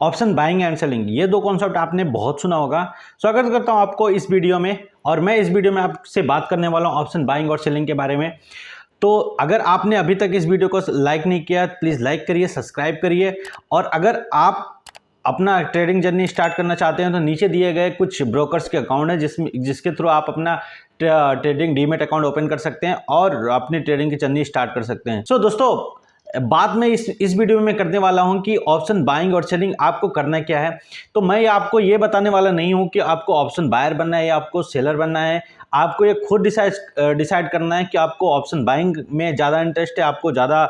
Option buying and selling, ये दो concept आपने बहुत सुना होगा। स्वागत करता हूं आपको इस वीडियो में, और मैं इस वीडियो में आपसे बात करने वाला हूं ऑप्शन बाइंग और सेलिंग के बारे में। तो अगर आपने अभी तक इस वीडियो को लाइक नहीं किया, प्लीज़ लाइक करिए, सब्सक्राइब करिए। और अगर आप अपना ट्रेडिंग जर्नी स्टार्ट करना चाहते हैं तो नीचे दिए गए कुछ ब्रोकर्स के अकाउंट है जिसके थ्रू आप अपना ट्रेडिंग डीमेट अकाउंट ओपन कर सकते हैं और अपनी ट्रेडिंग की जर्नी स्टार्ट कर सकते हैं। दोस्तों, बात में इस वीडियो में मैं करने वाला हूं कि ऑप्शन बाइंग और सेलिंग आपको करना क्या है। तो मैं आपको ये बताने वाला नहीं हूं कि आपको ऑप्शन बायर बनना है या आपको सेलर बनना है। आपको ये खुद डिसाइड करना है कि आपको ऑप्शन बाइंग में ज़्यादा इंटरेस्ट है, आपको ज़्यादा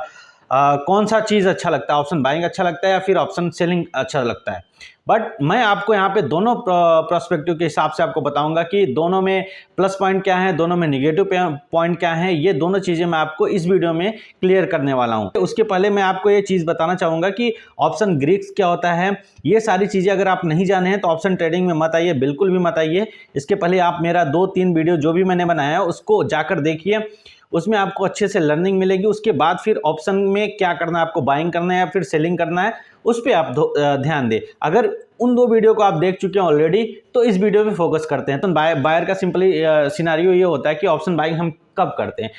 कौन सा चीज़ अच्छा लगता है, ऑप्शन बाइंग अच्छा लगता है या फिर ऑप्शन सेलिंग अच्छा लगता है। बट मैं आपको यहाँ पे दोनों प्रोस्पेक्टिव के हिसाब से आपको बताऊंगा कि दोनों में प्लस पॉइंट क्या है, दोनों में निगेटिव पॉइंट क्या है। ये दोनों चीज़ें मैं आपको इस वीडियो में क्लियर करने वाला हूँ। उसके पहले मैं आपको ये चीज़ बताना चाहूँगा कि ऑप्शन ग्रीक्स क्या होता है। ये सारी चीज़ें अगर आप नहीं जाने हैं तो ऑप्शन ट्रेडिंग में मत आइए, बिल्कुल भी मत आइए। इसके पहले आप मेरा 2-3 वीडियो जो भी मैंने बनाया है उसको जाकर देखिए, उसमें आपको अच्छे से लर्निंग मिलेगी। उसके बाद फिर ऑप्शन में क्या करना है, आपको बाइंग करना है या फिर सेलिंग करना है, उस पर आप ध्यान दें। अगर उन 2 वीडियो को आप देख चुके हैं ऑलरेडी तो इस वीडियो पे फोकस करते हैं। तो बायर का सिंपली सिनारियो ये होता है कि ऑप्शन बाइंग हम कब करते हैं,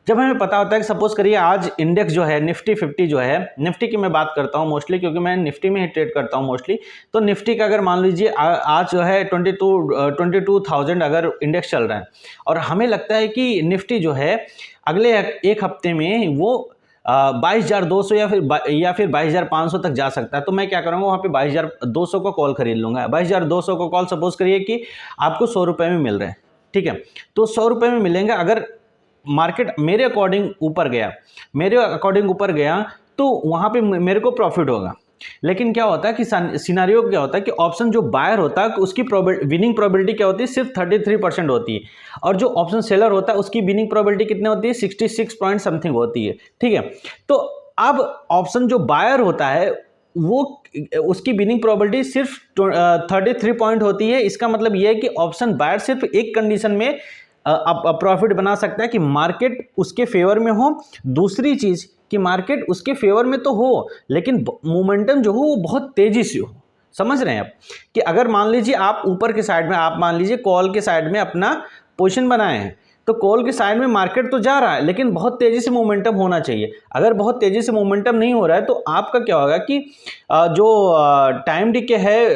जब हमें पता होता है कि सपोज करिए आज इंडेक्स जो है निफ्टी 50 जो है, निफ्टी की मैं बात करता हूँ मोस्टली क्योंकि मैं निफ्टी में ही ट्रेड करता हूँ मोस्टली। तो निफ्टी का अगर मान लीजिए आज जो है 22,000 अगर इंडेक्स चल रहा है और हमें लगता है कि निफ्टी जो है अगले एक हफ्ते में वो 22,200 या फिर 22,500 तक जा सकता है। तो मैं क्या करूँगा, वहाँ पे 22,200 को कॉल खरीद लूँगा। 22,200 को कॉल सपोज करिए कि आपको 100 रुपये में मिल रहे हैं, ठीक है। तो 100 रुपये में मिलेंगे। अगर मार्केट मेरे अकॉर्डिंग ऊपर गया तो वहाँ पे मेरे को प्रॉफिट होगा। लेकिन क्या होता है कि सिनारियो क्या होता है कि ऑप्शन जो बायर होता है उसकी विनिंग प्रोबेबिलिटी क्या होती है, सिर्फ 33% होती है। और जो ऑप्शन सेलर होता है उसकी विनिंग प्रोबेबिलिटी कितनी होती है, 66 पॉइंट समथिंग होती है, ठीक है। तो अब ऑप्शन जो बायर होता है वो उसकी विनिंग प्रोबेबिलिटी सिर्फ 33 पॉइंट होती है। इसका मतलब यह है कि ऑप्शन बायर सिर्फ एक कंडीशन में प्रॉफिट बना सकता है कि मार्केट उसके फेवर में हो। दूसरी चीज कि मार्केट उसके फेवर में तो हो लेकिन मोमेंटम जो हो वो बहुत तेजी से हो। समझ रहे हैं आप कि अगर मान लीजिए आप ऊपर के साइड में, आप मान लीजिए कॉल के साइड में अपना पोजीशन बनाए हैं, तो कॉल के साइड में मार्केट तो जा रहा है लेकिन बहुत तेजी से मोमेंटम होना चाहिए। अगर बहुत तेजी से मोमेंटम नहीं हो रहा है तो आपका क्या होगा कि जो टाइम डिके है,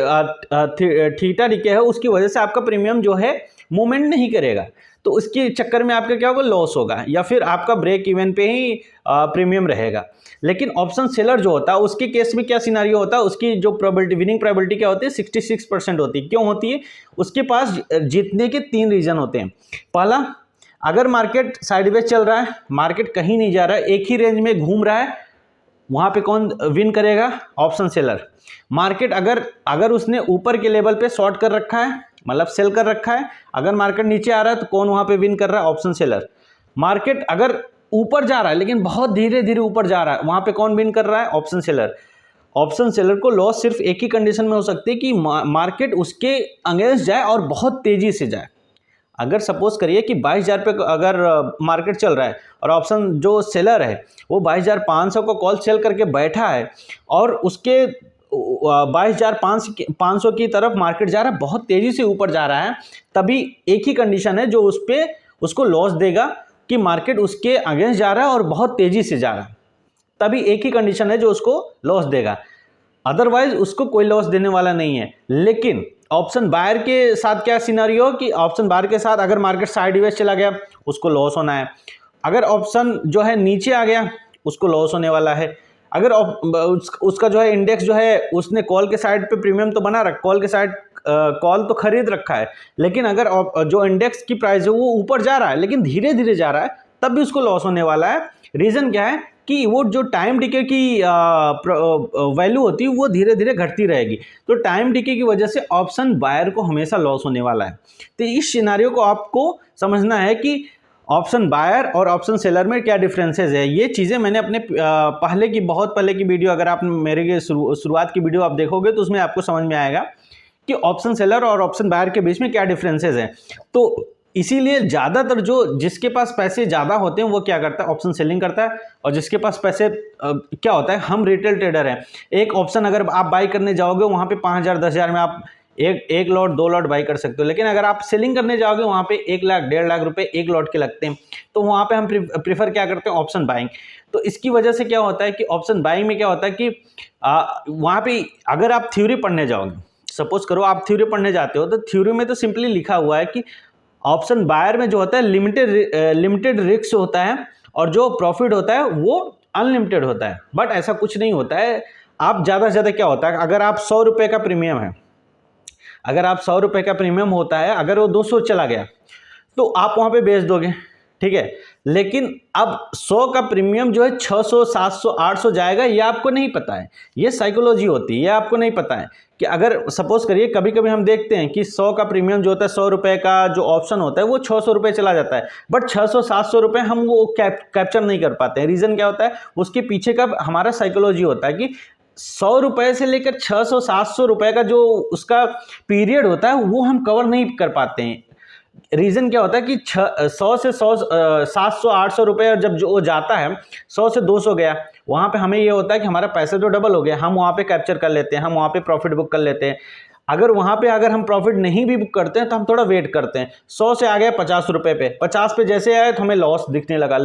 थीटा डिके है, उसकी वजह से आपका प्रीमियम जो है मूवमेंट नहीं करेगा। तो उसके चक्कर में आपका क्या होगा, लॉस होगा या फिर आपका ब्रेक इवन पे ही प्रीमियम रहेगा। लेकिन ऑप्शन सेलर जो होता है उसके केस में क्या सिनारियो होता है, उसकी जो प्रोबेबिलिटी, विनिंग प्रोबेबिलिटी क्या होती है, 66% होती है। क्यों होती है? उसके पास जीतने के 3 रीजन होते हैं। पहला, अगर मार्केट साइडवेज चल रहा है, मार्केट कहीं नहीं जा रहा है, एक ही रेंज में घूम रहा है, वहां पे कौन विन करेगा? Option seller. मार्केट अगर उसने ऊपर के लेवल पे शॉर्ट कर रखा है, मतलब सेल कर रखा है, अगर मार्केट नीचे आ रहा है तो कौन वहां पे विन कर रहा है? Option seller. मार्केट अगर ऊपर जा रहा है लेकिन बहुत धीरे धीरे ऊपर जा रहा है, वहां पे कौन विन कर रहा है? Option seller. ऑप्शन सेलर को लॉस सिर्फ एक ही कंडीशन में हो सकती है कि मार्केट उसके अगेंस्ट जाए और बहुत तेजी से जाए। अगर सपोज करिए कि 22,000 पे अगर मार्केट चल रहा है और ऑप्शन जो सेलर है वो 22,500 को कॉल सेल करके बैठा है और उसके 22,500 की तरफ मार्केट जा रहा है, बहुत तेजी से ऊपर जा रहा है, तभी एक ही कंडीशन है जो उसको लॉस देगा कि मार्केट उसके अगेंस्ट जा रहा है और बहुत तेजी से जा रहा है। तभी एक ही कंडीशन है जो उसको लॉस देगा, अदरवाइज उसको कोई लॉस देने वाला नहीं है। लेकिन ऑप्शन बायर के साथ क्या सिनारियो कि ऑप्शन बायर के साथ अगर मार्केट साइडवेज चला गया उसको लॉस होना है। अगर ऑप्शन जो है नीचे आ गया उसको लॉस होने वाला है। अगर उसका जो है इंडेक्स जो है उसने कॉल के साइड पे प्रीमियम तो बना रखा, कॉल के साइड कॉल तो खरीद रखा है, लेकिन अगर जो इंडेक्स की प्राइस है वो ऊपर जा रहा है लेकिन धीरे धीरे जा रहा है, तब भी उसको लॉस होने वाला है। रीजन क्या है कि वो जो टाइम डिके की वैल्यू होती है वो धीरे धीरे घटती रहेगी। तो टाइम डिके की वजह से ऑप्शन बायर को हमेशा लॉस होने वाला है। तो इस सिनारियो को आपको समझना है कि ऑप्शन बायर और ऑप्शन सेलर में क्या डिफरेंसेस है। ये चीज़ें मैंने अपने बहुत पहले की वीडियो, अगर आप मेरे शुरुआत की वीडियो आप देखोगे तो उसमें आपको समझ में आएगा कि ऑप्शन सेलर और ऑप्शन बायर के बीच में क्या डिफरेंसेस हैं। तो इसीलिए ज़्यादातर जो जिसके पास पैसे ज़्यादा होते हैं वो क्या करता है, ऑप्शन सेलिंग करता है। और जिसके पास पैसे क्या होता है, हम रिटेल ट्रेडर हैं, एक ऑप्शन अगर आप बाई करने जाओगे वहाँ पे 5,000 10,000 में आप एक लॉट 2 लॉट बाई कर सकते हो। लेकिन अगर आप सेलिंग करने जाओगे वहाँ पे 1 लाख 1.5 लाख रुपए एक लॉट के लगते हैं। तो वहाँ पे हम प्रीफर क्या करते हैं, ऑप्शन बाइंग। तो इसकी वजह से क्या होता है कि ऑप्शन बाइंग में क्या होता है कि वहाँ पे अगर आप थ्योरी पढ़ने जाओगे, सपोज करो आप थ्योरी पढ़ने जाते हो, तो थ्योरी में तो सिंपली लिखा हुआ है कि ऑप्शन बायर में जो होता है लिमिटेड रिस्क होता है और जो प्रॉफिट होता है वो अनलिमिटेड होता है। बट ऐसा कुछ नहीं होता है। आप ज़्यादा से ज़्यादा क्या होता है, अगर आप 100 रुपये का प्रीमियम है, अगर आप 100 रुपये का प्रीमियम होता है, अगर वो 200 चला गया तो आप वहाँ पे बेच दोगे, ठीक है। लेकिन अब 100 का प्रीमियम जो है 600 700 800 जाएगा, ये आपको नहीं पता है। ये साइकोलॉजी होती है, ये आपको नहीं पता है कि अगर सपोज करिए कभी कभी हम देखते हैं कि 100 का प्रीमियम जो होता है, 100 रुपये का जो ऑप्शन होता है वो 600 रुपये चला जाता है। बट 600 700 रुपये हम वो कैप्चर नहीं कर पाते हैं। रीज़न क्या होता है, उसके पीछे का हमारा साइकोलॉजी होता है कि 100 रुपये से लेकर 600 700 रुपये का जो उसका पीरियड होता है वो हम कवर नहीं कर पाते हैं। रीज़न क्या होता है कि 100 से 700 800 रुपये जब जो वो जाता है, 100 से 200 गया, वहाँ पे हमें ये होता है कि हमारा पैसा तो डबल हो गया, हम वहाँ पे कैप्चर कर लेते हैं, हम वहाँ पे प्रॉफिट बुक कर लेते हैं। अगर वहाँ पे अगर हम प्रॉफिट नहीं भी बुक करते हैं तो हम थोड़ा वेट करते हैं। 100 से आ गया 50 रुपये पे, 50 पे जैसे आए तो हमें लॉस दिखने लगा,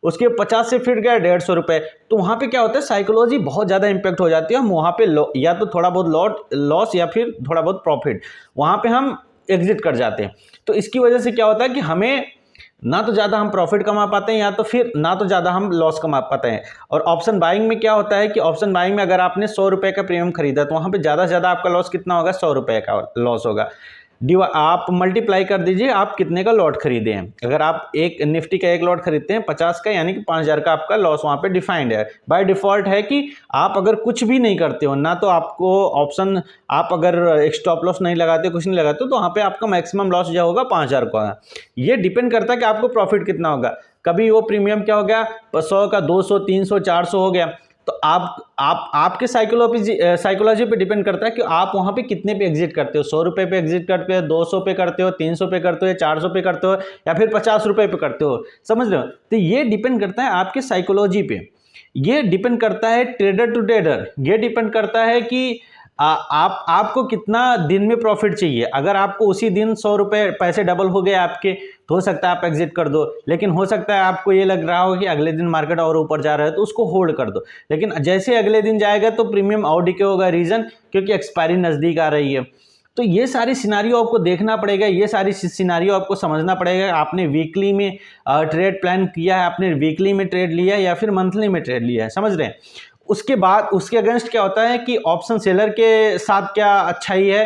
उसके 50 से फिर गया 150 रुपये। तो वहाँ पे क्या होता है, साइकोलॉजी बहुत ज़्यादा इंपैक्ट हो जाती है। हम वहाँ पे या तो थोड़ा बहुत लॉस या फिर थोड़ा बहुत प्रॉफिट, वहाँ पे हम एग्जिट कर जाते हैं। तो इसकी वजह से क्या होता है कि हमें ना तो ज़्यादा हम प्रॉफिट कमा पाते हैं, या तो फिर ना तो ज़्यादा हम लॉस कमा पाते हैं। और ऑप्शन बाइंग में क्या होता है कि ऑप्शन बाइंग में अगर आपने 100 रुपये का प्रीमियम खरीदा तो वहाँ पे ज़्यादा से ज़्यादा आपका लॉस कितना होगा, 100 रुपये का लॉस होगा। आप मल्टीप्लाई कर दीजिए आप कितने का लॉट खरीदे हैं। अगर आप एक निफ्टी का एक लॉट खरीदते हैं 50 का, यानी कि 5,000 का आपका लॉस वहाँ पे डिफाइंड है। बाय डिफॉल्ट है कि आप अगर कुछ भी नहीं करते हो, ना तो आपको ऑप्शन, आप अगर एक स्टॉप लॉस नहीं लगाते, कुछ नहीं लगाते, तो वहाँ पे आपका मैक्सिमम लॉस जो होगा 5,000 का होगा। ये डिपेंड करता है कि आपको प्रॉफिट कितना होगा। कभी वो प्रीमियम क्या हो गया, 100 का 200 300 400 हो गया, तो आपके साइकोलॉजी पे डिपेंड करता है कि आप वहाँ पे कितने पे एग्जिट करते हो। 100 रुपये पे एग्जिट करते हो, 200 पे करते हो, 300 पे करते हो, 400 पे करते हो, या फिर 50 रुपये पे करते हो, समझ रहे हो। तो ये डिपेंड करता है आपके साइकोलॉजी पे, ये डिपेंड करता है ट्रेडर टू ट्रेडर, ये डिपेंड करता है कि आपको कितना दिन में प्रॉफिट चाहिए। अगर आपको उसी दिन 100 रुपये पैसे डबल हो गए आपके, तो हो सकता है आप एग्जिट कर दो। लेकिन हो सकता है आपको ये लग रहा हो कि अगले दिन मार्केट और ऊपर जा रहा है तो उसको होल्ड कर दो। लेकिन जैसे अगले दिन जाएगा तो प्रीमियम और डिके होगा। रीज़न क्योंकि एक्सपायरी नज़दीक आ रही है। तो ये सारी सिनारियो आपको देखना पड़ेगा, ये सारी सिनारियो आपको समझना पड़ेगा। आपने वीकली में ट्रेड प्लान किया है, आपने वीकली में ट्रेड लिया है या फिर मंथली में ट्रेड लिया है, समझ रहे हैं। उसके बाद उसके अगेंस्ट क्या होता है कि ऑप्शन सेलर के साथ क्या अच्छाई है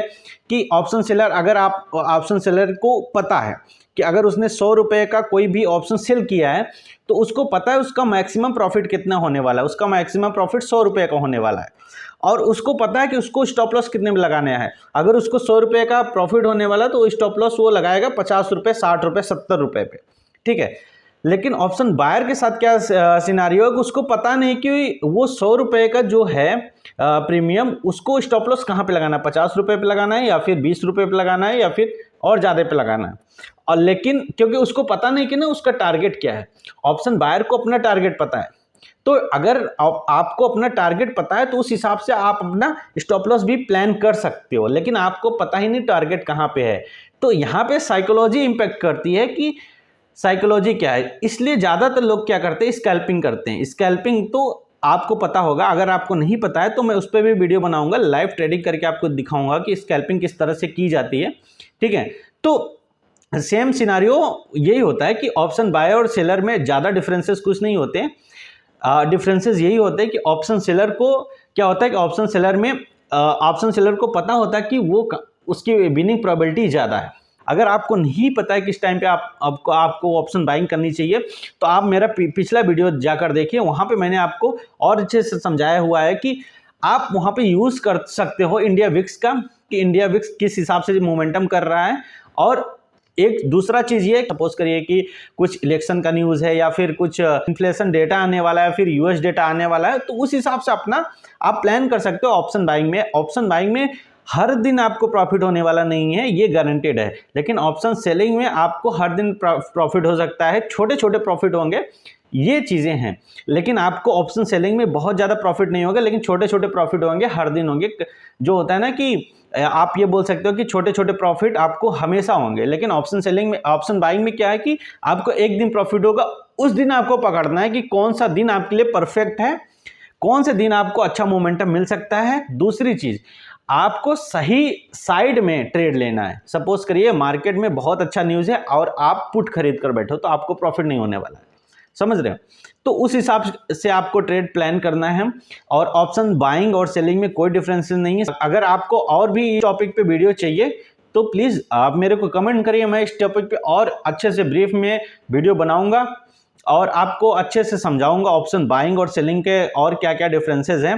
कि ऑप्शन सेलर, अगर आप ऑप्शन सेलर को पता है कि अगर उसने 100 रुपये का कोई भी ऑप्शन सेल किया है तो उसको पता है उसका मैक्सिमम प्रॉफिट कितना होने वाला है, उसका मैक्सिमम प्रॉफिट 100 रुपये का होने वाला है। और उसको पता है कि उसको स्टॉप लॉस कितने में लगाना है। अगर उसको 100 रुपये का प्रॉफिट होने वाला तो स्टॉप लॉस वो लगाएगा 50 रुपये 60 रुपये 70 रुपये पे, ठीक है। लेकिन ऑप्शन बायर के साथ क्या सिनारियो है कि उसको पता नहीं कि वो 100 रुपये का जो है प्रीमियम, उसको स्टॉप लॉस कहाँ पे लगाना है, 50 रुपये पे लगाना है या फिर 20 रुपये पे लगाना है या फिर और ज़्यादा पे लगाना है। और लेकिन क्योंकि उसको पता नहीं कि ना उसका टारगेट क्या है, ऑप्शन बायर को अपना टारगेट पता है। तो अगर आपको अपना टारगेट पता है तो उस हिसाब से आप अपना स्टॉप लॉस भी प्लान कर सकते हो। लेकिन आपको पता ही नहीं टारगेट कहाँ पे है, तो यहाँ पे साइकोलॉजी इंपैक्ट करती है कि साइकोलॉजी क्या है। इसलिए ज़्यादातर लोग क्या करते हैं, स्कैल्पिंग करते हैं। स्कैल्पिंग तो आपको पता होगा, अगर आपको नहीं पता है तो मैं उस पर भी वीडियो बनाऊंगा, लाइव ट्रेडिंग करके आपको दिखाऊंगा कि स्कैल्पिंग किस तरह से की जाती है, ठीक है। तो सेम सिनारियो यही होता है कि ऑप्शन बायर और सेलर में ज़्यादा डिफरेंसेस कुछ नहीं होते हैं। डिफरेंसेस यही होते हैं कि ऑप्शन सेलर को क्या होता है कि ऑप्शन सेलर को पता होता है कि वो उसकी विनिंग प्रोबेबिलिटी ज़्यादा है। अगर आपको नहीं पता है किस टाइम पे आपको ऑप्शन बाइंग करनी चाहिए तो आप मेरा पिछला वीडियो जाकर देखिए, वहाँ पे मैंने आपको और अच्छे से समझाया हुआ है कि आप वहाँ पे यूज़ कर सकते हो इंडिया विक्स का, कि इंडिया विक्स किस हिसाब से मोमेंटम कर रहा है। और एक दूसरा चीज़ ये, सपोज करिए कि कुछ इलेक्शन का न्यूज़ है या फिर कुछ इन्फ्लेशन डेटा आने वाला है, फिर यूएस डेटा आने वाला है, तो उस हिसाब से अपना आप प्लान कर सकते हो ऑप्शन बाइंग में। ऑप्शन बाइंग में हर दिन आपको प्रॉफिट होने वाला नहीं है, ये गारंटेड है। लेकिन ऑप्शन सेलिंग में आपको हर दिन प्रॉफिट हो सकता है, छोटे छोटे प्रॉफिट होंगे, ये चीज़ें हैं। लेकिन आपको ऑप्शन सेलिंग में बहुत ज़्यादा प्रॉफिट नहीं होगा, लेकिन छोटे छोटे प्रॉफिट होंगे, हर दिन होंगे। जो होता है ना कि आप ये बोल सकते हो कि छोटे छोटे प्रॉफिट आपको हमेशा होंगे, लेकिन ऑप्शन सेलिंग में, ऑप्शन बाइंग में क्या है कि आपको एक दिन प्रॉफिट होगा, उस दिन आपको पकड़ना है कि कौन सा दिन आपके लिए परफेक्ट है, कौन से दिन आपको अच्छा मोमेंटम मिल सकता है। दूसरी चीज, आपको सही साइड में ट्रेड लेना है। सपोज करिए मार्केट में बहुत अच्छा न्यूज़ है और आप पुट खरीद कर बैठो, तो आपको प्रॉफिट नहीं होने वाला है, समझ रहे हो। तो उस हिसाब से आपको ट्रेड प्लान करना है। और ऑप्शन बाइंग और सेलिंग में कोई डिफरेंस नहीं है। अगर आपको और भी इस टॉपिक पे वीडियो चाहिए तो प्लीज़ आप मेरे को कमेंट करिए, मैं इस टॉपिक पे और अच्छे से ब्रीफ में वीडियो बनाऊंगा और आपको अच्छे से समझाऊंगा ऑप्शन बाइंग और सेलिंग के और क्या क्या डिफरेंसेस हैं।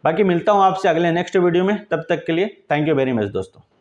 बाकी मिलता हूं आपसे अगले नेक्स्ट वीडियो में, तब तक के लिए थैंक यू वेरी मच दोस्तों।